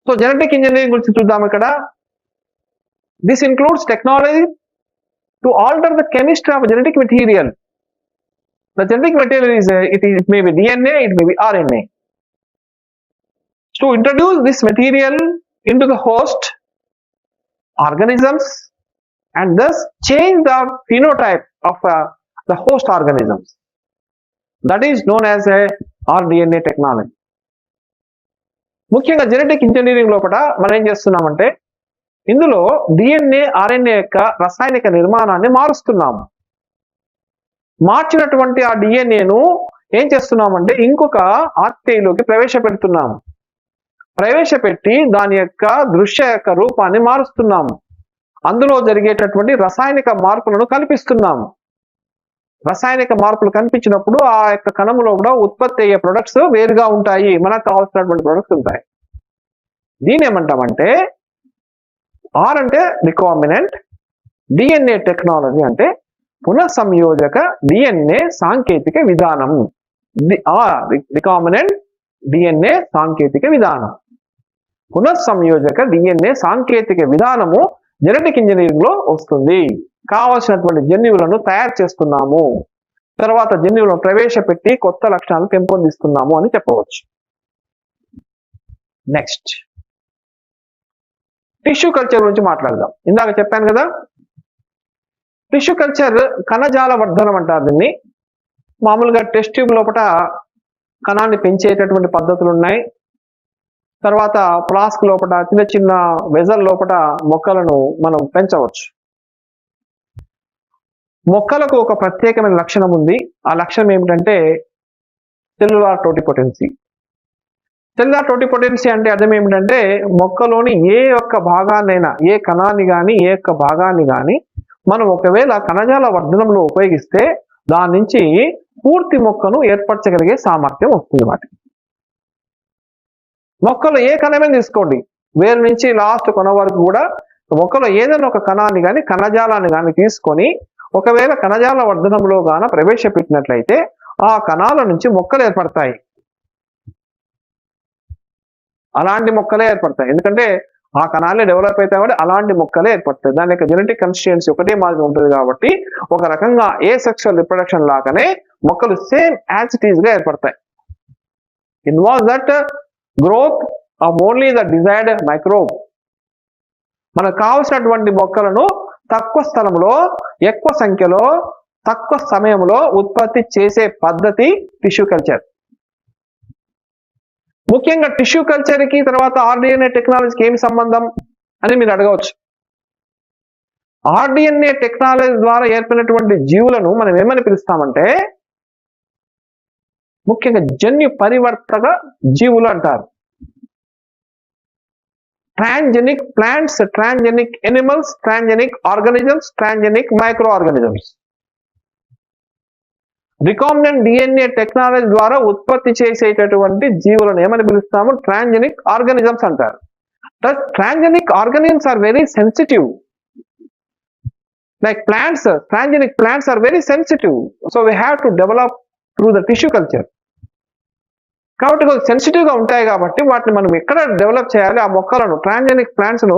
So genetic engineering గురించి చూద్దాం ఇక్కడ. This includes technology to alter the chemistry of genetic material. The genetic material is it may be DNA, it may be RNA. To introduce this material into the host organisms and thus change the phenotype of the host organisms. That is known as a rDNA technology. ముఖ్యంగా genetic engineering లోపల మనం ఏం చేస్తున్నామంటే ఇందులో DNA, RNA యొక్క రసాయనిక నిర్మాణాన్ని మారుస్తున్నాము. మార్చినటువంటి ఆ డిఎన్ఏను ఏం చేస్తున్నామంటే ఇంకొక ఆర్కిఐలోకి ప్రవేశపెడుతున్నాము. ప్రవేశపెట్టి దాని యొక్క దృశ్య యొక్క రూపాన్ని మారుస్తున్నాము. అందులో జరిగేటటువంటి రసాయనిక మార్పులను కల్పిస్తున్నాము. రసాయనిక మార్పులు కనిపించినప్పుడు ఆ యొక్క కణములో కూడా ఉత్పత్తి అయ్యే ప్రొడక్ట్స్ వేరుగా ఉంటాయి, మనకు కావాల్సినటువంటి ప్రొడక్ట్స్ ఉంటాయి. దీని ఏమంటామంటే ఆర్ అంటే రికాంబినెంట్, డిఎన్ఏ టెక్నాలజీ అంటే పునఃసంయోజక డిఎన్ఏ సాంకేతిక విధానం. రికాంబినెంట్ డిఎన్ఏ సాంకేతిక విధానం, పునఃసంయోజక డిఎన్ఏ సాంకేతిక విధానము జెనెటిక్ ఇంజనీరింగ్ లో వస్తుంది. కావలసినటువంటి జన్యువులను తయారు చేస్తున్నాము, తర్వాత జన్యువులను ప్రవేశపెట్టి కొత్త లక్షణాలను పెంపొందిస్తున్నాము అని చెప్పవచ్చు. నెక్స్ట్ టిష్యూ కల్చర్ గురించి మాట్లాడదాం. ఇందాక చెప్పాను కదా, టిష్యూ కల్చర్ కణజాల వర్ధనం అంటారు దీన్ని. మామూలుగా టెస్ట్ ట్యూబ్ లోపల కణాన్ని పెంచేటటువంటి పద్ధతులు ఉన్నాయి. తర్వాత ఫ్లాస్క్ లోపల చిన్న చిన్న వెజల్ లోపల మొక్కలను మనం పెంచవచ్చు. మొక్కలకు ఒక ప్రత్యేకమైన లక్షణం ఉంది. ఆ లక్షణం ఏమిటంటే సెల్యులార్ టోటిపోటెన్సీ. సెల్యులార్ టోటిపోటెన్సీ అంటే అర్థం ఏమిటంటే మొక్కలోని ఏ ఒక్క భాగాన్నైనా, ఏ కణాన్ని కానీ ఏ ఒక్క భాగాన్ని కానీ మనం ఒకవేళ కణజాల వర్ధనంలో ఉపయోగిస్తే దాని నుంచి పూర్తి మొక్కను ఏర్పరచగలిగే సామర్థ్యం వస్తుంది. వాటికి మొక్కలు ఏ కణమైనా తీసుకోండి, వేరు నుంచి లాస్ట్ కొన వరకు కూడా మొక్కలో ఏదైనా ఒక కణాన్ని కానీ కణజాలాన్ని కానీ తీసుకొని ఒకవేళ కణజాల వర్ధనంలో గాన ప్రవేశపెట్టినట్లయితే ఆ కణాల నుంచి మొక్కలు ఏర్పడతాయి. అలాంటి మొక్కలే ఏర్పడతాయి. ఎందుకంటే ఆ కణాలే డెవలప్ అవుతాయి కాబట్టి అలాంటి మొక్కలే ఏర్పడతాయి. దాని యొక్క జెనెటిక్ కన్స్టిట్యుయెన్సీ ఒకటే మాదిరి ఉంటుంది కాబట్టి ఒక రకంగా ఏ సెక్షువల్ రిప్రొడక్షన్ లాగానే మొక్కలు సేమ్ యాజ్ ఇట్ ఈస్ గా ఏర్పడతాయి. Involve that growth of only the desired microbe. మనకు కావలసినటువంటి మొక్కలను తక్కువ స్థలంలో ఎక్కువ సంఖ్యలో తక్కువ సమయంలో ఉత్పత్తి చేసే పద్ధతి టిష్యూ కల్చర్. ముఖ్యంగా టిష్యూ కల్చర్కి తర్వాత ఆర్డిఎన్ఏ టెక్నాలజీకి ఏమి సంబంధం అని మీరు అడగవచ్చు. ఆర్డిఎన్ఏ టెక్నాలజీ ద్వారా ఏర్పడినటువంటి జీవులను మనం ఏమని పిలుస్తామంటే ముఖ్యంగా జన్యు పరివర్తక జీవులు అంటారు. Transgenic plants, transgenic animals, transgenic organisms, transgenic micro organisms. Recombinant DNA technology ద్వారా ఉత్పత్తి చేసేటటువంటి జీవులను ఏమని పిలుస్తాము? ట్రాన్స్జెనిక్ ఆర్గానిజమ్స్ అంటారు. Transgenic organisms are very sensitive. Like plants, transgenic plants are very sensitive. So we have to develop through the tissue culture. కాబట్టి కొంచెం సెన్సిటివ్గా ఉంటాయి కాబట్టి వాటిని మనం ఎక్కడ డెవలప్ చేయాలి? ఆ మొక్కలను, ట్రాన్స్జెనిక్ ప్లాంట్స్ను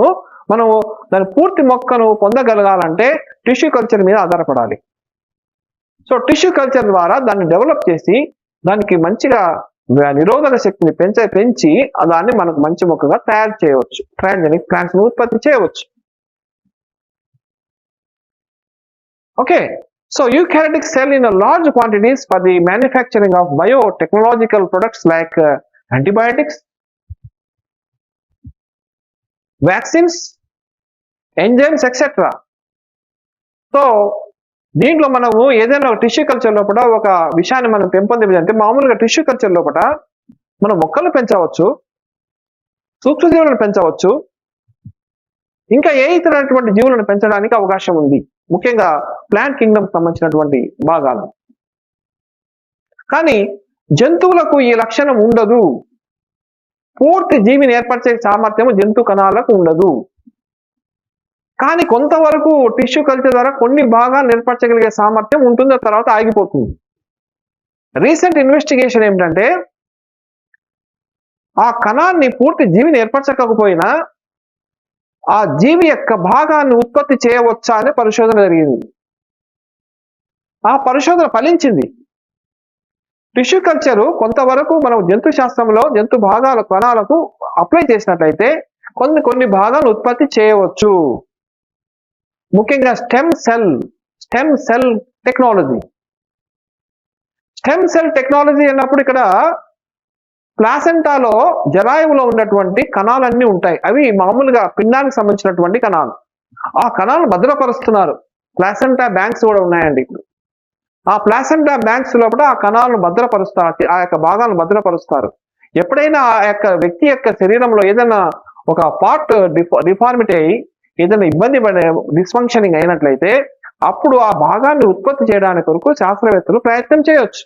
మనం దాని పూర్తి మొక్కను పొందగలగాలంటే టిష్యూ కల్చర్ మీద ఆధారపడాలి. సో టిష్యూ కల్చర్ ద్వారా దాన్ని డెవలప్ చేసి దానికి మంచిగా నిరోధక శక్తిని పెంచి దాన్ని మనకు మంచి మొక్కగా తయారు చేయవచ్చు. ట్రాన్స్జెనిక్ ప్లాంట్స్ను ఉత్పత్తి చేయవచ్చు. Okay, so eukaryotic cell in a large quantities for the manufacturing of biotechnological products like antibiotics, vaccines, enzymes, etc. So దీంట్లో మనము ఏదైనా టిష్యూ కల్చర్ లోపల ఒక విషయాన్ని మనం పెంపొందించాలంటే మామూలుగా టిష్యూ కల్చర్ లోపల మనం మొక్కలు పెంచవచ్చు, సూక్ష్మజీవులను పెంచవచ్చు, ఇంకా ఏ ఇతరమైనటువంటి జీవులను పెంచడానికి అవకాశం ఉంది, ముఖ్యంగా ప్లాంట్ కింగ్డమ్ సంబంధించినటువంటి భాగాలు. కానీ జంతువులకు ఈ లక్షణం ఉండదు. పూర్తి జీవిని ఏర్పరిచే సామర్థ్యం జంతు కణాలకు ఉండదు. కానీ కొంతవరకు టిష్యూ కల్చర్ ద్వారా కొన్ని భాగాలు ఏర్పరచగలిగే సామర్థ్యం ఉంటుంది, ఆ తర్వాత ఆగిపోతుంది. రీసెంట్ ఇన్వెస్టిగేషన్ ఏమిటంటే ఆ కణాన్ని పూర్తి జీవిని ఏర్పరచకపోయినా ఆ జీవి యొక్క భాగాన్ని ఉత్పత్తి చేయవచ్చా అనే పరిశోధన జరిగింది. ఆ పరిశోధన ఫలించింది. టిష్యూ కల్చర్ కొంతవరకు మనం జంతు శాస్త్రంలో జంతు భాగాల కణాలకు అప్లై చేసినట్లయితే కొన్ని భాగాలు ఉత్పత్తి చేయవచ్చు. ముఖ్యంగా stem cell technology. Stem cell technology అన్నప్పుడు ఇక్కడ ప్లాసెంటాలో జరాయువులో ఉన్నటువంటి కణాలన్నీ ఉంటాయి. అవి మామూలుగా పిండానికి సంబంధించినటువంటి కణాలు. ఆ కణాలను భద్రపరుస్తున్నారు. ప్లాసెంటా బ్యాంక్స్ కూడా ఉన్నాయండి ఇప్పుడు. ఆ ప్లాసెంటా బ్యాంక్స్ లోపల ఆ కణాలను భద్రపరుస్తారు, ఆ యొక్క భాగాలను భద్రపరుస్తారు. ఎప్పుడైనా ఆ యొక్క వ్యక్తి యొక్క శరీరంలో ఏదైనా ఒక పార్ట్ డిఫార్మిటీ అయ్యి ఏదైనా ఇబ్బంది పడే డిస్ఫంక్షనింగ్ అయినట్లయితే అప్పుడు ఆ భాగాన్ని ఉత్పత్తి చేయడానికి కొరకు శాస్త్రవేత్తలు ప్రయత్నం చేయొచ్చు.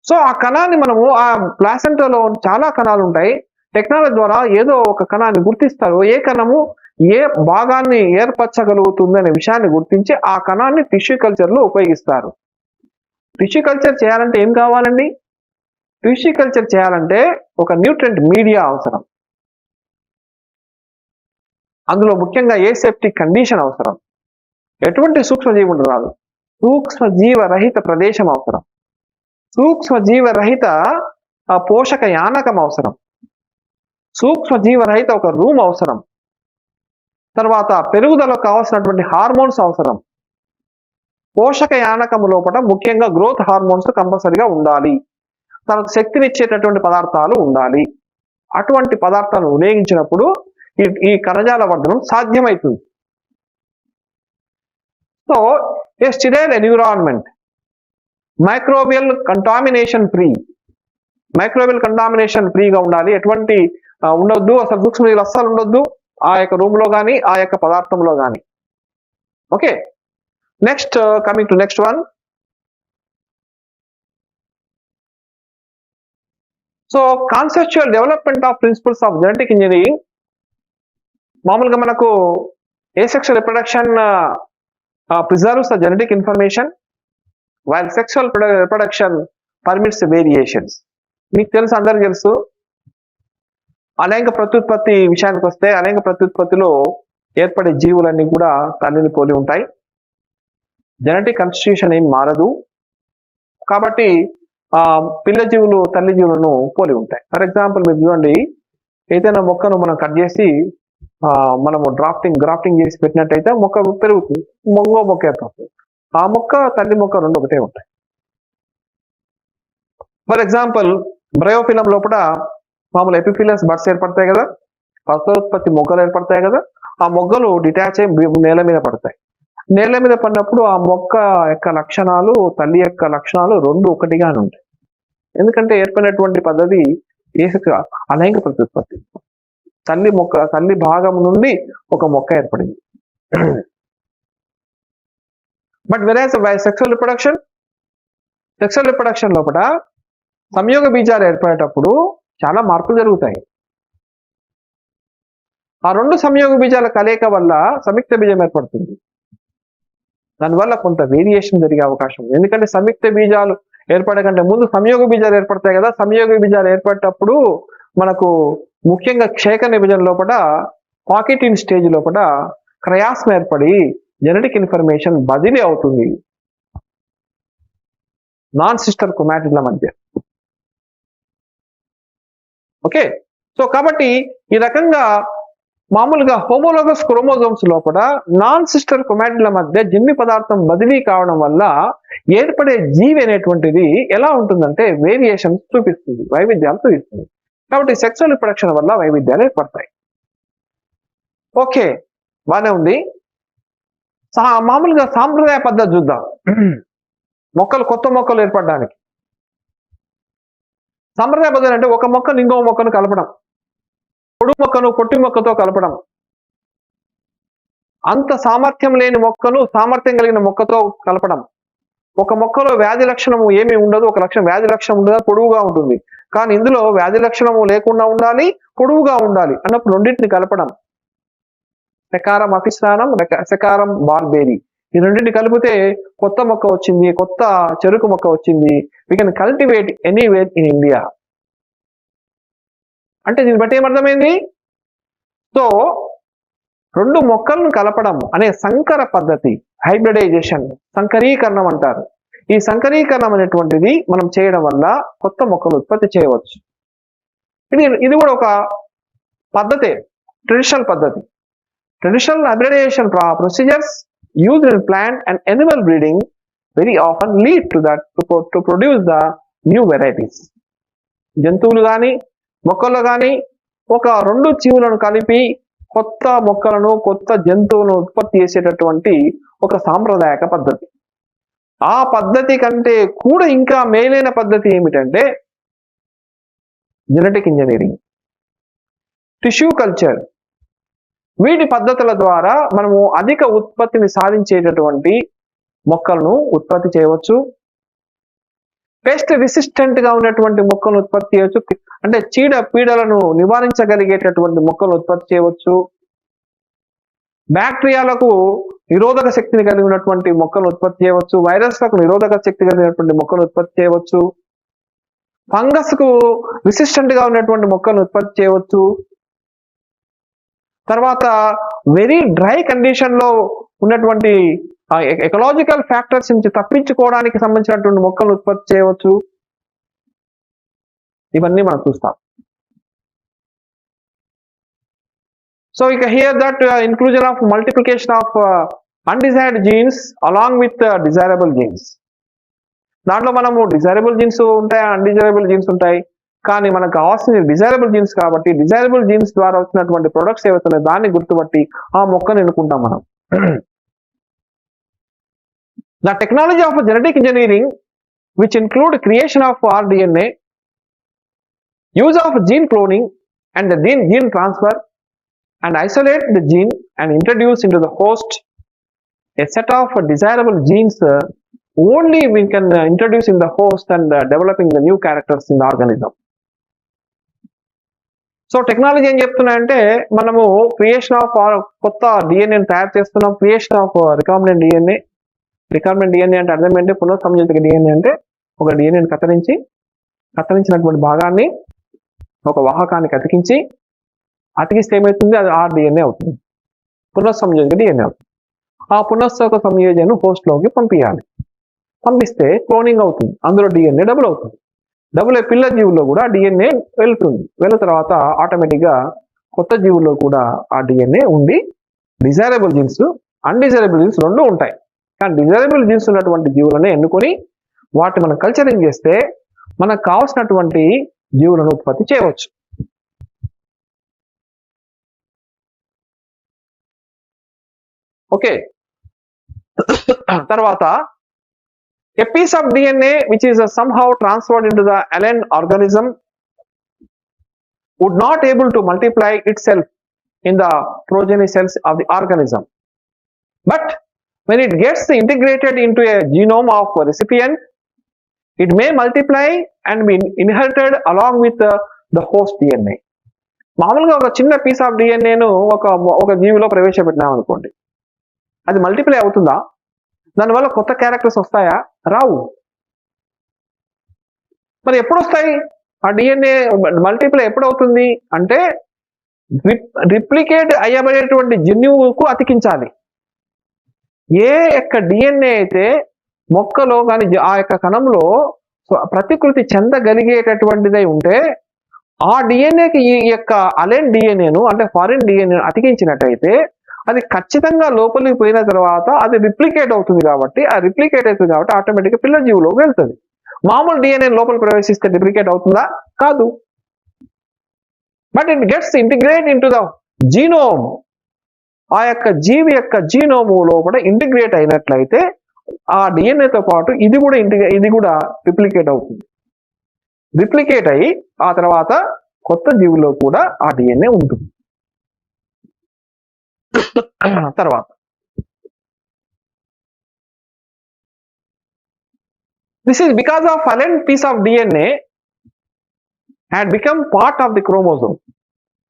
సో ఆ కణాన్ని మనము ఆ ప్లాసెంటాలో చాలా కణాలు ఉంటాయి. టెక్నాలజీ ద్వారా ఏదో ఒక కణాన్ని గుర్తిస్తారు. ఏ కణము ఏ భాగాన్ని ఏర్పరచగలుగుతుంది అనే విషయాన్ని గుర్తించి ఆ కణాన్ని టిష్యూ కల్చర్ లో ఉపయోగిస్తారు. టిష్యూ కల్చర్ చేయాలంటే ఏం కావాలండి? టిష్యూ కల్చర్ చేయాలంటే ఒక న్యూట్రియంట్ మీడియా అవసరం. అందులో ముఖ్యంగా ఏసెప్టిక్ కండిషన్ అవసరం. ఎటువంటి సూక్ష్మజీవి ఉండరాదు. సూక్ష్మజీవ రహిత ప్రదేశం అవసరం. సూక్ష్మజీవ రహిత పోషక యానకం అవసరం. సూక్ష్మజీవ రహిత ఒక రూమ్ అవసరం. తర్వాత పెరుగుదలకు కావాల్సినటువంటి హార్మోన్స్ అవసరం. పోషక యానకము లోపల ముఖ్యంగా గ్రోత్ హార్మోన్స్ కంపల్సరిగా ఉండాలి. తనకు శక్తినిచ్చేటటువంటి పదార్థాలు ఉండాలి. అటువంటి పదార్థాలను వినియోగించినప్పుడు ఈ కణజాల వర్ధనం సాధ్యమవుతుంది. సో ఏ స్టెరైల్ ఎన్విరాన్మెంట్, మైక్రోబియల్ కంటామినేషన్ ఫ్రీగా ఉండాలి. ఎటువంటి ఉండొద్దు, అసలు సూక్ష్మజీవులు అస్సలు ఉండొద్దు ఆ యొక్క రూమ్ లో కానీ ఆ యొక్క పదార్థంలో కానీ. Okay, next coming to next one. So conceptual development of principles of genetic engineering. మామూలుగా మనకు asexual reproduction preserves the genetic information while sexual reproduction permits variations. మీకు తెలుసు, అందరికి తెలుసు. అలైంగిక ప్రత్యుత్పత్తి విషయానికి వస్తే అలైంగిక ప్రత్యుత్పత్తిలో ఏర్పడే జీవులన్నీ కూడా తల్లిని పోలి ఉంటాయి. జెనెటిక్ కాన్స్టిట్యూషన్ ఏం మారదు. కాబట్టి పిల్ల జీవులు తల్లి జీవులను పోలి ఉంటాయి. ఫర్ ఎగ్జాంపుల్ మీరు చూడండి, ఏదైనా మొక్కను మనం కట్ చేసి మనము గ్రాఫ్టింగ్ చేసి పెట్టినట్టయితే మొక్క పెరుగుతుంది, మొక్క ఏర్పడుతుంది. ఆ మొక్క తల్లి మొక్క రెండు ఒకటే ఉంటాయి. ఫర్ ఎగ్జాంపుల్ బ్రయోఫిలం లోపల మామూలు ఎపిఫిలస్ బడ్స్ ఏర్పడతాయి కదా, ఫసలోత్పత్తి మొగ్గలు ఏర్పడతాయి కదా. ఆ మొగ్గలు డిటాచ్ అయి నేల మీద పడతాయి. నేల మీద పడినప్పుడు ఆ మొక్క యొక్క లక్షణాలు తల్లి యొక్క లక్షణాలు రెండు ఒకటిగానే ఉంటాయి. ఎందుకంటే ఏర్పడినటువంటి పద్ధతి అలైంగిక ప్రత్యుత్పత్తి. తల్లి భాగం నుండి ఒక మొక్క ఏర్పడింది. బట్ వెరాజ్ సెక్సువల్ రిప్రొడక్షన్ లోపల సంయోగ బీజాలు ఏర్పడేటప్పుడు చాలా మార్పులు జరుగుతాయి. ఆ రెండు సంయోగ బీజాల కలయిక వల్ల సంయుక్త బీజం ఏర్పడుతుంది. దానివల్ల కొంత వేరియేషన్ జరిగే అవకాశం ఉంది. ఎందుకంటే సంయుక్త బీజాలు ఏర్పడకంటే ముందు సంయోగ బీజాలు ఏర్పడతాయి కదా. సంయోగ బీజాలు ఏర్పడేటప్పుడు మనకు ముఖ్యంగా క్షేకణ విభజన లోపల పాకెటిన్ స్టేజ్ లోపల క్రయాస్మ ఏర్పడి జెనెటిక్ ఇన్ఫర్మేషన్ బదిలీ అవుతుంది నాన్ సిస్టర్ క్రోమాటిడ్ల మధ్య. ఓకే, సో కాబట్టి ఈ రకంగా మామూలుగా హోమోలోగస్ క్రోమోజోమ్స్ లోపల నాన్ సిస్టర్ క్రోమాటిడ్ల మధ్య జన్యు పదార్థం బదిలీ కావడం వల్ల ఏర్పడే జీవి అనేటువంటిది ఎలా ఉంటుందంటే వేరియేషన్స్ చూపిస్తుంది, వైవిధ్యాలు చూపిస్తుంది. కాబట్టి సెక్సువల్ రిప్రొడక్షన్ వల్ల వైవిధ్యాలు ఏర్పడతాయి. ఓకే, బాగానే ఉంది. మామూలుగా సాంప్రదాయ పద్ధతి చూద్దాం. కొత్త మొక్కలు ఏర్పడడానికి సాంప్రదాయ పద్ధతి అంటే ఒక మొక్కను ఇంకో మొక్కను కలపడం, పొడుగు మొక్కను పొట్టి మొక్కతో కలపడం. అంత సామర్థ్యం లేని మొక్కను సామర్థ్యం కలిగిన మొక్కతో కలపడం. ఒక మొక్కలో వ్యాధి లక్షణము ఏమీ ఉండదు, ఒక వ్యాధి లక్షణం ఉండదు, పొడువుగా ఉంటుంది. కానీ ఇందులో వ్యాధి లక్షణము లేకుండా ఉండాలి, పొడువుగా ఉండాలి అన్నప్పుడు రెండింటిని కలపడం. సెకారం అఫిస్టానం, సెకారం బార్బేరీ, ఈ రెండింటిని కలిపితే కొత్త మొక్క వచ్చింది, కొత్త చెరుకు మొక్క వచ్చింది. We can cultivate anywhere in India. అంటే దీన్ని బట్టి ఏమర్థమైంది? సో రెండు మొక్కలను కలపడం అనే సంకర పద్ధతి, హైబ్రిడైజేషన్, సంకరీకరణం అంటారు. ఈ సంకరీకరణం అనేటువంటిది మనం చేయడం వల్ల కొత్త మొక్కలు ఉత్పత్తి చేయవచ్చు. ఇది కూడా ఒక పద్ధతే, ట్రెడిషనల్ పద్ధతి. Traditional hybridization procedures used in plant and animal breeding very often lead to that to produce the new varieties. జంతువులు కానీ మొక్కలు కానీ ఒక రెండు జీవులను కలిపి కొత్త మొక్కలను కొత్త జంతువులను ఉత్పత్తి చేసేటటువంటి ఒక సాంప్రదాయక పద్ధతి. ఆ పద్ధతి కంటే కూడా ఇంకా మేలైన పద్ధతి ఏమిటంటే జెనెటిక్ ఇంజనీరింగ్, టిష్యూ కల్చర్. వీటి పద్ధతుల ద్వారా మనము అధిక ఉత్పత్తిని సాధించేటటువంటి మొక్కలను ఉత్పత్తి చేయవచ్చు. పెస్ట్ రెసిస్టెంట్ గా ఉన్నటువంటి మొక్కలను ఉత్పత్తి చేయవచ్చు, అంటే చీడ పీడలను నివారించగలిగేటటువంటి మొక్కలను ఉత్పత్తి చేయవచ్చు. బ్యాక్టీరియాలకు నిరోధక శక్తిని కలిగి ఉన్నటువంటి మొక్కలను ఉత్పత్తి చేయవచ్చు. వైరస్లకు నిరోధక శక్తి కలిగినటువంటి మొక్కలను ఉత్పత్తి చేయవచ్చు. ఫంగస్ కు రెసిస్టెంట్ గా ఉన్నటువంటి మొక్కలను ఉత్పత్తి చేయవచ్చు. తర్వాత వెరీ డ్రై కండిషన్ లో ఉన్నటువంటి ఎకలాజికల్ ఫ్యాక్టర్స్ నుంచి తప్పించుకోవడానికి సంబంధించినటువంటి మొక్కలను ఉత్పత్తి చేయవచ్చు. ఇవన్నీ మనం చూస్తాం. సో ఇక here that inclusion of multiplication of undesired jeans along with desirable jeans. దాంట్లో మనము డిజైరబుల్ జీన్స్ ఉంటాయి, అన్డిజైరబుల్ జీన్స్ ఉంటాయి. కానీ మనకు కావాల్సిన డిజైరబుల్ జీన్స్ కాబట్టి డిజైరబుల్ జీన్స్ ద్వారా వచ్చినటువంటి ప్రొడక్ట్స్ ఏవైతున్నాయో దాన్ని గుర్తుపట్టి ఆ మొక్కను ఎన్నుకుంటాం మనం. The technology of genetic engineering, which include creation of rDNA, use of gene cloning and the gene transfer, and isolate the gene and introduce into the host a set of desirable genes only we can introduce in the host and developing the new characters in the organism. So technology ఏం చెప్తున్నాయంటే మనము creation of కొత్త డిఎన్ఏని తయారు చేస్తున్నాం. Creation of recombinant DNA. Recombinant DNA అంటే అర్థం ఏంటంటే పునఃసంయోజిత DNA అంటే ఒక డిఎన్ఏని కత్తిరించినటువంటి భాగాన్ని ఒక వాహకానికి అతికిస్తే ఏమవుతుంది? అది ఆర్డిఎన్ఏ అవుతుంది, పునఃసంయోజిత డిఎన్ఏ అవుతుంది. ఆ పునఃసంయోజను హోస్ట్ లోకి పంపిస్తే క్లోనింగ్ అవుతుంది, అందులో డిఎన్ఏ డబుల్ అవుతుంది. డబుల్ పిల్ల జీవుల్లో కూడా డిఎన్ఏ వెళ్తుంది. వెళ్ళిన తర్వాత ఆటోమేటిక్గా కొత్త జీవుల్లో కూడా ఆ డిఎన్ఏ ఉండి డిజైరబుల్ జీన్స్, అన్డిజైరబుల్ జీన్స్ రెండు ఉంటాయి. కానీ డిజైరబుల్ జీన్స్ ఉన్నటువంటి జీవులను ఎన్నుకొని వాటిని మనం కల్చరింగ్ చేస్తే మనకు కావాల్సినటువంటి జీవులను ఉత్పత్తి చేయవచ్చు. ఓకే, తర్వాత a piece of DNA which is somehow transferred into the alien organism would not able to multiply itself in the progeny cells of the organism, but when it gets integrated into a genome of a recipient, it may multiply and be inherited along with the host DNA. మామూలుగా ఒక చిన్న piece of డిఎన్ఏను ఒక జీవిలో ప్రవేశపెట్టినాం అనుకోండి, అది multiply అవుతుందా? దానివల్ల కొత్త characters వస్తాయా? రావు. మరి ఎప్పుడు వస్తాయి? ఆ డిఎన్ఏ మల్టిప్లై ఎప్పుడు అవుతుంది అంటే రిప్లికేట్ అయ్యబడేటువంటి జన్యువుకు అతికించాలి. ఏ యొక్క డిఎన్ఏ అయితే మొక్కలో కానీ ఆ యొక్క కణంలో ప్రతికృతి చెందగలిగేటటువంటిదై ఉంటే ఆ డిఎన్ఏకి ఈ యొక్క అలెన్ డిఎన్ఏను అంటే ఫారిన్ డిఎన్ఏను అతికించినట్టయితే అది ఖచ్చితంగా లోపలికి పోయిన తర్వాత అది రిప్లికేట్ అవుతుంది. కాబట్టి ఆటోమేటిక్గా పిల్ల జీవులోకి వెళ్తుంది. మామూలు డిఎన్ఏ లోపల ప్రవేశిస్తే రిప్లికేట్ అవుతుందా? కాదు. But it gets integrate in to the genome. ఆ యొక్క జీవి యొక్క జీనోము లోపల ఇంటిగ్రేట్ అయినట్లయితే ఆ డిఎన్ఏతో పాటు ఇది కూడా రిప్లికేట్ అవుతుంది. రిప్లికేట్ అయ్యి ఆ తర్వాత కొత్త జీవులో కూడా ఆ డిఎన్ఏ ఉంటుంది. తర్వాత this is because of alien piece of DNA had become part of the chromosome.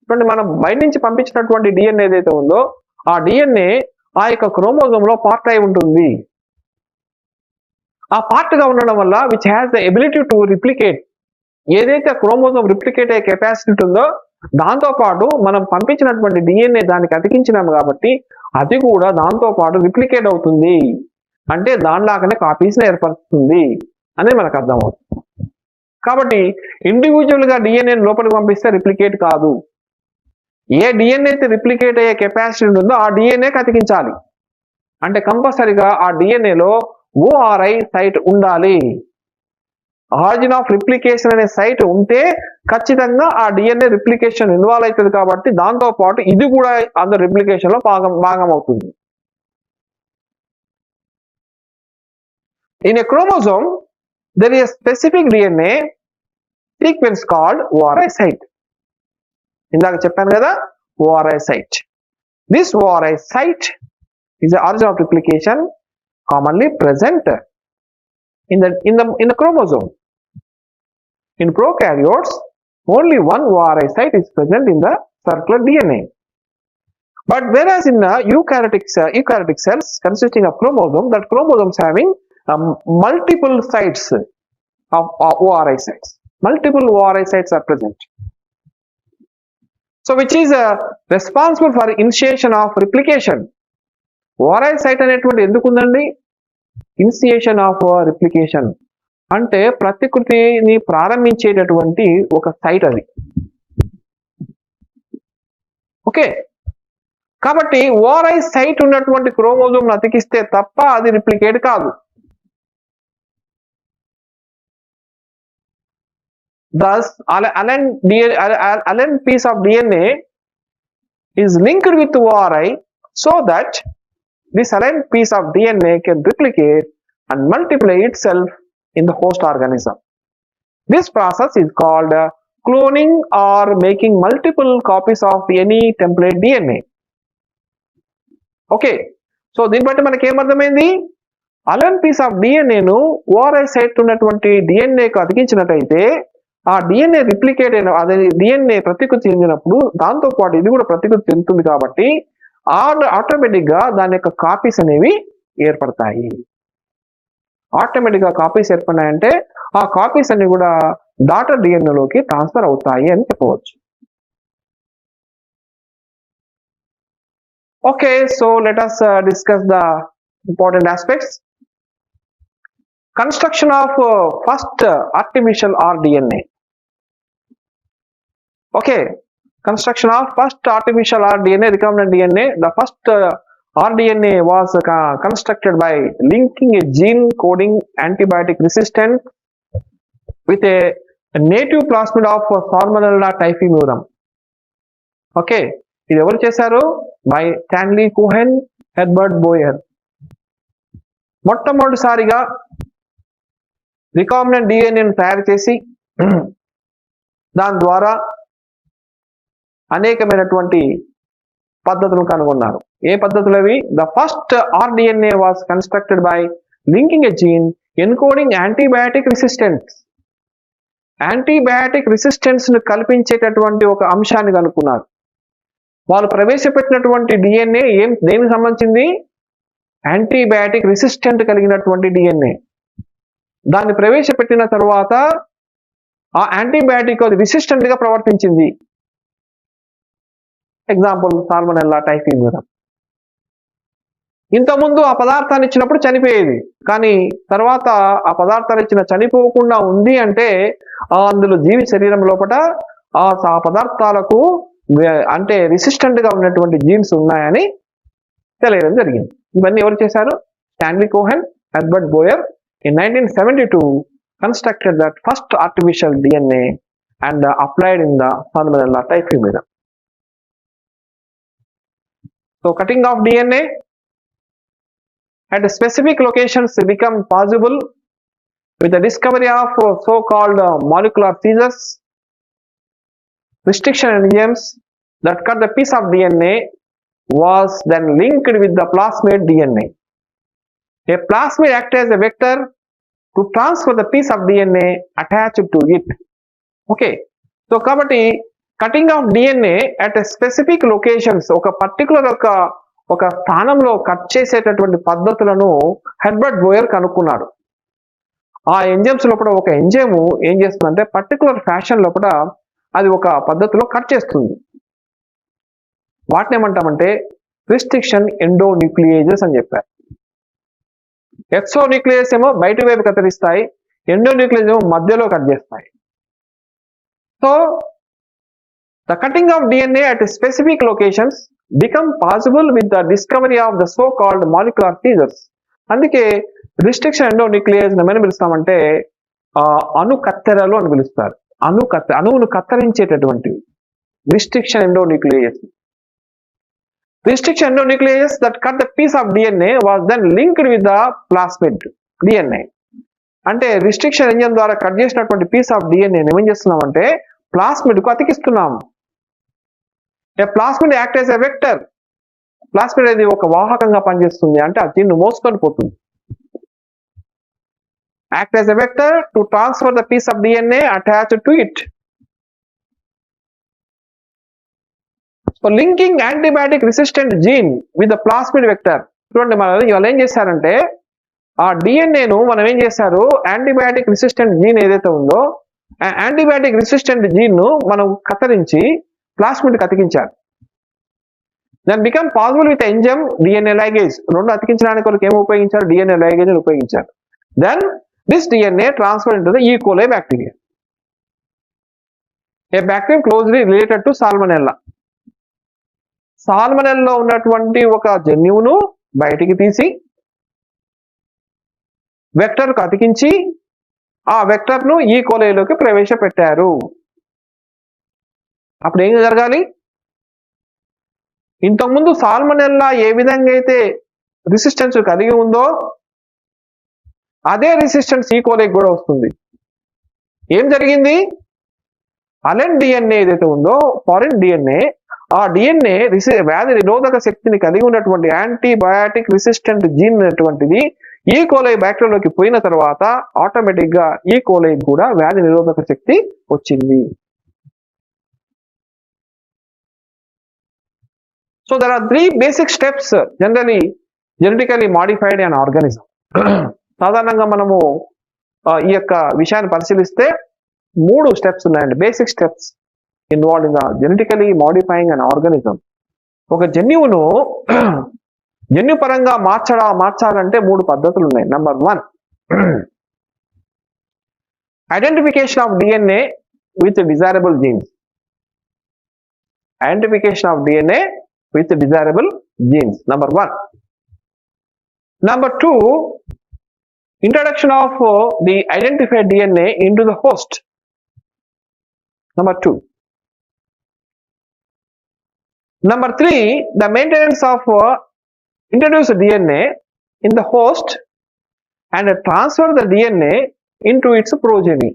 చూడండి, మనం బయట నుంచి పంపించినటువంటి డిఎన్ఏ ఏదైతే ఉందో ఆ డిఎన్ఏ ఆ యొక్క క్రోమోజోమ్ లో పార్ట్ అయి ఉంటుంది. ఆ పార్ట్ గా ఉండడం వల్ల which has the ability to replicate, ఏదైతే క్రోమోజోమ్ రిప్లికేట్ అయ్యే కెపాసిటీ ఉందో దాంతోపాటు మనం పంపించినటువంటి డిఎన్ఏ దానికి అతికించినాము కాబట్టి అది కూడా దాంతోపాటు రిప్లికేట్ అవుతుంది, అంటే దానిలాగానే కాపీస్ని ఏర్పరుస్తుంది అనేది మనకు అర్థమవుతుంది. కాబట్టి ఇండివిజువల్గా డిఎన్ఏని లోపలికి పంపిస్తే రిప్లికేట్ కాదు. ఏ డిఎన్ఏ అయితే రిప్లికేట్ అయ్యే కెపాసిటీ ఉంటుందో ఆ డిఎన్ఏకి అతికించాలి. అంటే కంపల్సరిగా ఆ డిఎన్ఏలో ఓఆర్ఐ సైట్ ఉండాలి. ఆరిజిన్ ఆఫ్ రిప్లికేషన్ అనే సైట్ ఉంటే ఖచ్చితంగా ఆ డిఎన్ఏ రిప్లికేషన్ ఇన్వాల్వ్ అవుతుంది. కాబట్టి దాంతోపాటు ఇది కూడా అందులో రిప్లికేషన్ లో భాగం అవుతుంది. In a chromosome there is a specific DNA sequence called ORI site. ఇందాక చెప్పాను కదా, ORI site. This ORI site is the origin of replication commonly present in the chromosome. In prokaryotes, only one ORI site is present in the circular DNA. But whereas in eukaryotic cells consisting of chromosomes, that chromosomes having multiple sites of ORI sites. Multiple ORI sites are present. So which is responsible for initiation of replication. ORI site అనేటువంటి ఎందుకు ఉందండి? Initiation of replication అంటే ప్రతికృతిని ప్రారంభించేటటువంటి ఒక site అది. Okay, కాబట్టి ORI site ఉన్నటువంటి chromosome అతికిస్తే తప్ప అది రిప్లికేట్ కాదు. Thus, allen piece of DNA is linked with ORI so that this allen piece of DNA can replicate and multiply itself in the host organism. This process is called cloning or making multiple copies of any template DNA. Okay, so దీన్ని బట్టి మనకి ఏమర్థమైంది? Alien piece of డిఎన్ఏను ORI site ఉన్నటువంటి డిఎన్ఏకు అతికించినట్టయితే ఆ DNA replicate అయిన అదే డిఎన్ఏ ప్రతికృతి చెందినప్పుడు దాంతోపాటు ఇది కూడా ప్రతికృతి చెందుతుంది. కాబట్టి ఆటోమేటిక్ గా దాని యొక్క కాపీస్ అనేవి ఏర్పడతాయి. ఆటోమేటిక్ గా కాపీస్ ఏర్పడినాయంటే ఆ కాపీస్ అన్ని కూడా డాటర్ డిఎన్ఏలోకి ట్రాన్స్ఫర్ అవుతాయి అని చెప్పవచ్చు. Okay, so let us discuss the important aspects. Construction of first artificial rDNA. Okay, construction of first artificial rDNA, recombinant DNA. The first rDNA was constructed by linking a gene coding antibiotic resistant with a native plasmid of Salmonella typhimurium. Okay, ఇది ఎవరు చేశారు? By Stanley Cohen, Herbert Boer. మొట్టమొదటిసారిగా recombinant డిఎన్ఏను తయారు చేసి దాని ద్వారా అనేకమైనటువంటి పద్ధతులు కనుగొన్నారు. ఏ పద్ధతులు అవి? The first rDNA was constructed by linking a gene encoding antibiotic resistance. Antibiotic resistance ను కల్పించేటటువంటి ఒక అంశాన్ని కనుక్కున్నారు. వాళ్ళు ప్రవేశపెట్టినటువంటి డిఎన్ఏ దేనికి సంబంధించింది? యాంటీబయాటిక్ రెసిస్టెంట్ కలిగినటువంటి డిఎన్ఏ. దాన్ని ప్రవేశపెట్టిన తర్వాత ఆ యాంటీబయాటిక్ అది రెసిస్టెంట్ గా ప్రవర్తించింది. Example salmonella టైఫీమియం. ఇంతకుముందు ఆ పదార్థాన్ని ఇచ్చినప్పుడు చనిపోయేది, కానీ తర్వాత ఆ పదార్థాన్ని చనిపోకుండా ఉంది అంటే అందులో జీవి శరీరం లోపల ఆ పదార్థాలకు అంటే రెసిస్టెంట్ గా ఉన్నటువంటి జీన్స్ ఉన్నాయని తెలియడం జరిగింది. ఇవన్నీ ఎవరు చేశారు? Stanley Cohen, Herbert Boer in 1972 constructed that first artificial DNA and applied in the Salmonella typhimurium. So cutting of DNA at specific locations become possible with the discovery of so-called molecular seizures. Restriction enzymes that cut the piece of DNA was then linked with the plasmid DNA. A plasmid acts as a vector to transfer the piece of DNA attached to it. Okay, so kabatti cutting of DNA at a specific locations oka particular oka sthanamlo cut chesetatvanti paddhathulanu Herbert Boyer kanukunnadu. ఆ enzymes లోపల ఒక enzyme ఏం చేస్తుందంటే particular fashion లోపల అది ఒక పద్ధతిలో cut చేస్తుంది. వాటిని ఏమంటామంటే రిస్ట్రిక్షన్ ఎండోన్యూక్లియేజెస్ అని చెప్పారు. ఎక్సోన్యూక్లియస్ ఏమో బయట వైపు కత్తిరిస్తాయి, ఎండోన్యూక్లియస్ ఏమో మధ్యలో కట్ చేస్తాయి. So the cutting of DNA at specific locations become possible with the discovery of the so-called molecular seizures. అందుకే రిస్ట్రిక్షన్ ఎండోన్యూక్లియేజ్ ఏమని పిలుస్తామంటే అణు కత్తెరలు అని పిలుస్తారు. అణువును కత్తిరించేటటువంటివి restriction ఎండోన్యూక్లియేజ్. Restriction endonucleases that cut the piece of DNA was then linked with the plasmid DNA. అంటే restriction enzyme ద్వారా cut చేసినటువంటి piece of DNA ఏం చేస్తున్నామంటే ప్లాస్మిడ్ కు అతికిస్తున్నాము. A plasmid act as a vector. Plasmid అనేది ఒక వాహకంగా పనిచేస్తుంది, అంటే ఆ జీన్ మోసుకొని పోతుంది. Act as a vector to transfer the piece of DNA attached to it. So linking antibiotic resistant gene with the plasmid vector. చూడండి మనం ఇవాళ ఏం చేశారంటే ఆ డిఎన్ఏను మనం ఏం చేశారు, యాంటీబయాటిక్ రెసిస్టెంట్ జీన్ ఏదైతే ఉందో ఆ యాంటీబయాటిక్ రెసిస్టెంట్ జీన్ ను మనం కత్తిరించి ప్లాస్మిడ్ కి అతికించారు. Then become possible with enzyme DNA ligase. రెండు అతికించడానికి కొరకు ఏమి ఉపయోగించారు, డిఎన్ఏ లైగేజ్ అని ఉపయోగించారు. Then this DNA transfer into the E coli bacteria. A bacteria closely related to Salmonella. సాల్మనెల్లాలో ఉన్నటువంటి ఒక జన్యువును బయటికి తీసి వెక్టర్ కు అతికించి ఆ వెక్టర్ ను ఈ కోలైలోకి ప్రవేశపెట్టారు. అప్పుడు ఏం జరగాలి, ఇంతకుముందు సాల్మనెల్లా ఏ విధంగా అయితే రెసిస్టెన్స్ కలిగి ఉందో అదే రెసిస్టెన్స్ ఈ కోలైకి కూడా వస్తుంది. ఏం జరిగింది, అలెన్ డిఎన్ఏ ఏదైతే ఉందో ఫారిన్ డిఎన్ఏ, ఆ డిఎన్ఏ వ్యాధి నిరోధక శక్తిని కలిగి ఉన్నటువంటి యాంటీబయాటిక్ రెసిస్టెంట్ జీన్ అనేటువంటిది ఈ కోలై బ్యాక్టీరియాలోకి పోయిన తర్వాత ఆటోమేటిక్ గా ఈ కోలై కూడా వ్యాధి నిరోధక శక్తి వచ్చింది. So there are 3 basic steps generally genetically modified an organism. సాధారణంగా మనము ఈ యొక్క విషయాన్ని పరిశీలిస్తే 3 స్టెప్స్ ఉన్నాయండి, basic steps involved in the genetically modifying an organism. ఒక జన్యువును జన్యుపరంగా మార్చాలంటే 3 పద్ధతులు ఉన్నాయి. Number 1, identification of DNA with desirable genes. Identification of DNA with desirable genes, number 1. Number 2, introduction of the identified DNA into the host, number 2. Number 3, the maintenance of introduced DNA in the host and transfer the DNA into its progeny.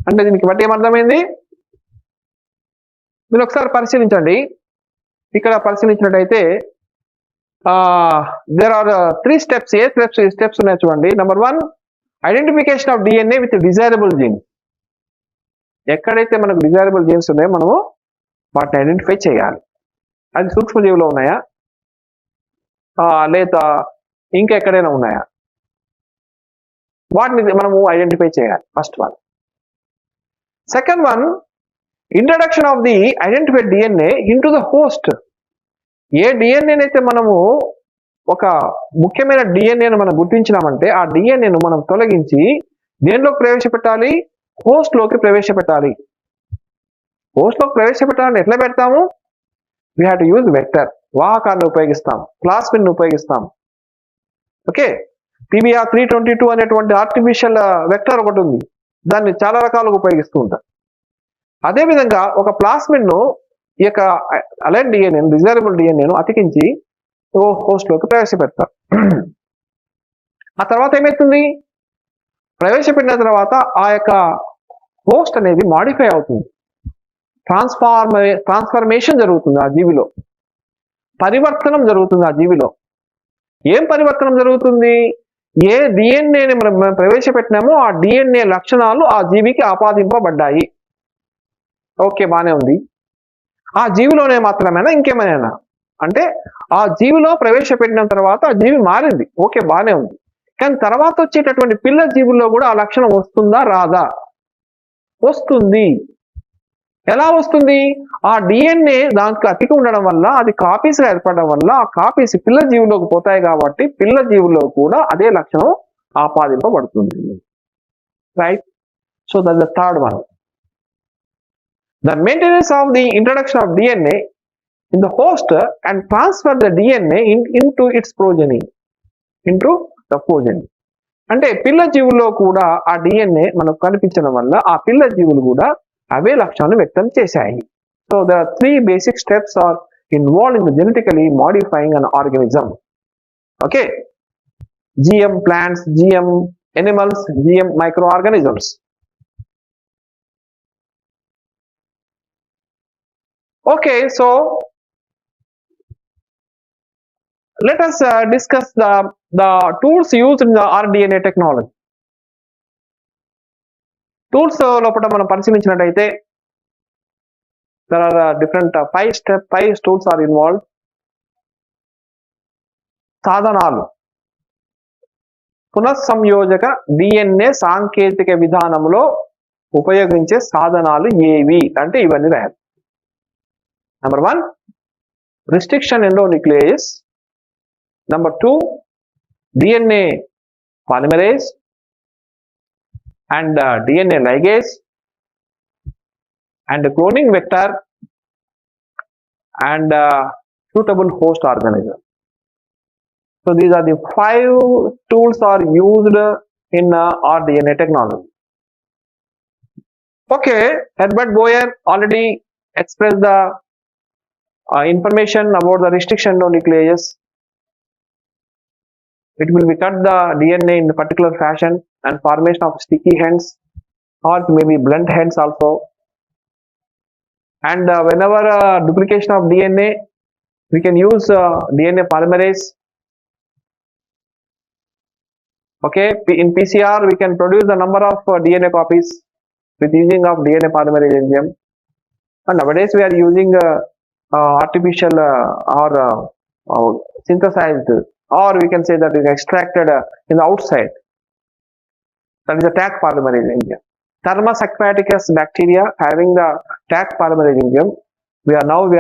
అంటే దీనికి బట్టి ఏమర్థమైంది, మీరు ఒకసారి పరిశీలించండి. ఇక్కడ పరిశీలించినట్టయితే there are 3 steps. ఏ స్టెప్స్ ఉన్నాయి చూడండి. Number 1, identification of DNA with desirable gene. ఎక్కడైతే మనకు డిజైరబుల్ జీన్స్ ఉన్నాయో మనము వాటిని ఐడెంటిఫై చేయాలి. అది సూక్ష్మజీవులో ఉన్నాయా లేదా ఇంకా ఎక్కడైనా ఉన్నాయా, వాటిని మనము ఐడెంటిఫై చేయాలి. First one. Second one, introduction of the identified DNA into the host. ఏ డిఎన్ఏనైతే మనము ఒక ముఖ్యమైన డిఎన్ఏను మనం గుర్తించినామంటే ఆ డిఎన్ఏను మనం తొలగించి దేనిలోకి ప్రవేశపెట్టాలి, హోస్ట్ లోకి ప్రవేశపెట్టాలి. హోస్ట్ లోకి ప్రవేశపెట్టాలని ఎట్లా పెడతాము, we have to use vector. వాహకాన్ని ఉపయోగిస్తాం, ప్లాస్మిడ్ ఉపయోగిస్తాం. ఓకే, PBR 322 అనేటువంటి ఆర్టిఫిషియల్ వెక్టర్ ఒకటి ఉంది, దాన్ని చాలా రకాలుగా ఉపయోగిస్తూ ఉంటారు. అదేవిధంగా ఒక ప్లాస్మిడ్ ను ఈ యొక్క అలైన్ డిఎన్ఏ డిజైరబుల్ డిఎన్ఏను అతికించి హోస్ట్ లోకి ప్రవేశపెడతారు. ఆ తర్వాత ఏమవుతుంది, ప్రవేశపెట్టిన తర్వాత ఆ యొక్క హోస్ట్ అనేది మాడిఫై అవుతుంది, ట్రాన్స్ఫర్మేషన్ జరుగుతుంది. ఆ జీవిలో పరివర్తనం జరుగుతుంది. ఆ జీవిలో ఏం పరివర్తనం జరుగుతుంది, ఏ డిఎన్ఏని మనం ప్రవేశపెట్టినామో ఆ డిఎన్ఏ లక్షణాలు ఆ జీవికి ఆపాదింపబడ్డాయి. ఓకే, బానే ఉంది. ఆ జీవిలోనే మాత్రమేనా ఇంకేమైనా అంటే ఆ జీవిలో ప్రవేశపెట్టిన తర్వాత ఆ జీవి మారింది, ఓకే బానే ఉంది. కానీ తర్వాత వచ్చేటటువంటి పిల్ల జీవుల్లో కూడా ఆ లక్షణం వస్తుందా రాదా, వస్తుంది. ఎలా వస్తుంది? ఆ డిఎన్ఏ దానికి అతికి ఉండడం వల్ల, అది కాపీస్గా ఏర్పడడం వల్ల ఆ కాపీస్ పిల్ల జీవుల్లోకి పోతాయి కాబట్టి పిల్ల జీవుల్లో కూడా అదే లక్షణం ఆపాదింపబడుతుంది. Right? So that the third one. The maintenance of the introduction of DNA in the host and transfer the DNA into its progeny. Into the progeny. అంటే పిల్ల జీవుల్లో కూడా ఆ డిఎన్ఏ మనకు కనిపించడం వల్ల ఆ పిల్ల జీవులు కూడా అవే లక్షణాలను వ్యక్తం చేశాయి. So the 3 basic steps are involved in the genetically modifying an organism. Okay, GM plants, GM animals, GM microorganisms. Okay, so let us discuss the tools used in the rDNA technology. Tools లోపల మనం పరిశీలించినట్లయితే there are different 5 tools are involved. సాధనాలు. పునఃసంయోజక DNA సాంకేతిక విధానంలో ఉపయోగించే సాధనాలు ఏవి అంటే ఇవన్నీ రాయాలి. Number 1, restriction endonuclease. Number 2, DNA polymerase and DNA ligase and cloning vector and suitable host organism. So these are the 5 tools are used in rDNA technology. Okay, Herbert Boyer already expressed the information about the restriction endonuclease. It will be cut the DNA in a particular fashion and formation of sticky ends or maybe blunt ends also. And whenever duplication of DNA, we can use DNA polymerase. Okay, in PCR we can produce the number of DNA copies with using of DNA polymerase enzyme. And nowadays we are using artificial or synthesized, or we can say that is extracted in the outside. That is a Taq polymerase enzyme. Thermus aquaticus bacteria having the Taq polymerase enzyme. We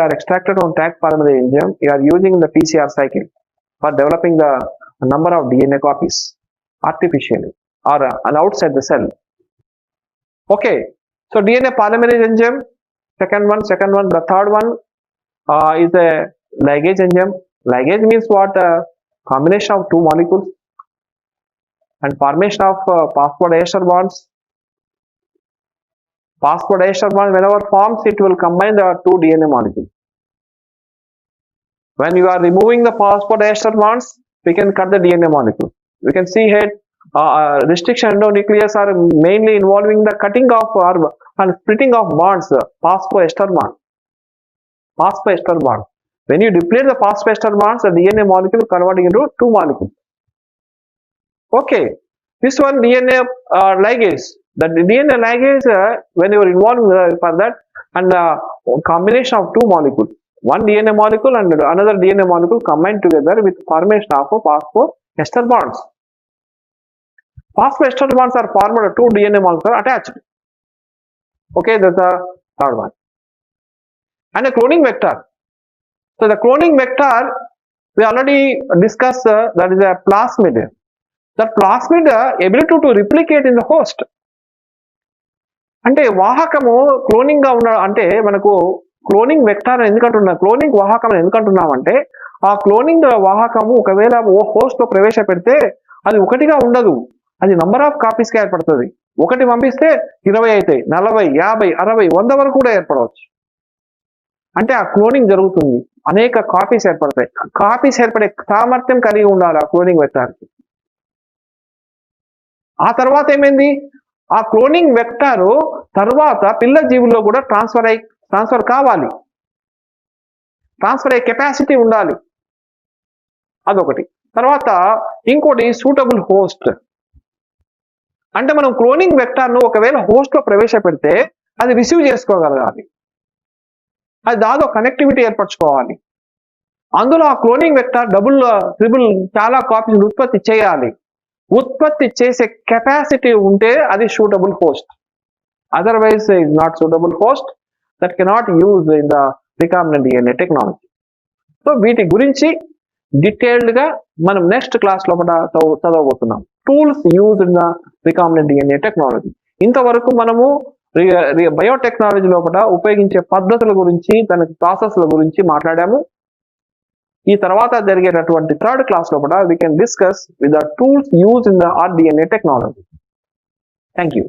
are extracted from Taq polymerase enzyme. We are using the PCR cycle for developing the number of DNA copies artificially or outside the cell. Okay, so DNA polymerase enzyme, second one. The third one is a ligase enzyme. Ligase means what? Combination of 2 molecules and formation of phosphodiester bonds. Phosphodiester bond whenever forms, it will combine the 2 DNA molecules. When you are removing the phosphodiester bonds, we can cut the DNA molecule. We can see here restriction endonuclease are mainly involving the cutting of and splitting of bonds, phosphoester bond. Phosphoester bond. When you deplete the phosphoester bonds, the DNA molecule converting into 2 molecules. Okay, this one DNA ligase. The DNA ligase, when you are involved for that, and combination of 2 molecules, one DNA molecule and another DNA molecule combined together with formation of phosphoester bonds. Phosphoester bonds are formed, 2 DNA molecules are attached. Okay, that's the third one. And a cloning vector. So the cloning vector we already discussed, that is a plasmid. That plasmid ability to replicate in the host. అంటే వాహకము cloning గా ఉన్న అంటే మనకు cloning vector ఎందుకంటున్నా, cloning వాహకం ఎందుకంటున్నామంటే ఆ cloning వాహకము ఒకవేళ host లో ప్రవేశపెడితే అది ఒకటిగా ఉండదు, అది నంబర్ ఆఫ్ కాపీస్ గా ఏర్పడుతుంది. ఒకటి పంపిస్తే 20 అవుతాయి, 40, 50, 60, 100 వరకు కూడా ఏర్పడవచ్చు. అంటే ఆ క్లోనింగ్ జరుగుతుంది, అనేక కాపీస్ ఏర్పడతాయి. కాపీస్ ఏర్పడే సామర్థ్యం కలిగి ఉండాలి ఆ క్లోనింగ్ వెక్టార్కి. ఆ తర్వాత ఏమైంది, ఆ క్లోనింగ్ వెక్టార్ తర్వాత పిల్ల జీవుల్లో కూడా ట్రాన్స్ఫర్ కావాలి, ట్రాన్స్ఫర్ అయ్యే కెపాసిటీ ఉండాలి, అదొకటి. తర్వాత ఇంకోటి సూటబుల్ హోస్ట్. అంటే మనం క్లోనింగ్ వెక్టార్ను ఒకవేళ హోస్ట్ లో ప్రవేశపెడితే అది రిసీవ్ చేసుకోగలగాలి, అది దాదాపు కనెక్టివిటీ ఏర్పరచుకోవాలి. అందులో ఆ క్లోనింగ్ వెక్టార్ డబుల్, ట్రిపుల్ చాలా కాపీస్ ఉత్పత్తి చేయాలి. ఉత్పత్తి చేసే కెపాసిటీ ఉంటే అది suitable host. otherwise is not suitable host that cannot use in the recombinant DNA technology. So వీటి గురించి డీటెయిల్డ్ గా మనం నెక్స్ట్ క్లాస్ లోపల చదవబోతున్నాం. Tools use in the recombinant DNA technology. ఇంతవరకు మనము బయోటెక్నాలజీ లోపల ఉపయోగించే పద్ధతుల గురించి, దాని ప్రాసెస్ల గురించి మాట్లాడాము. ఈ తర్వాత జరిగేటటువంటి థర్డ్ క్లాస్ లోపల we can discuss with the tools used in the rDNA technology. Thank you.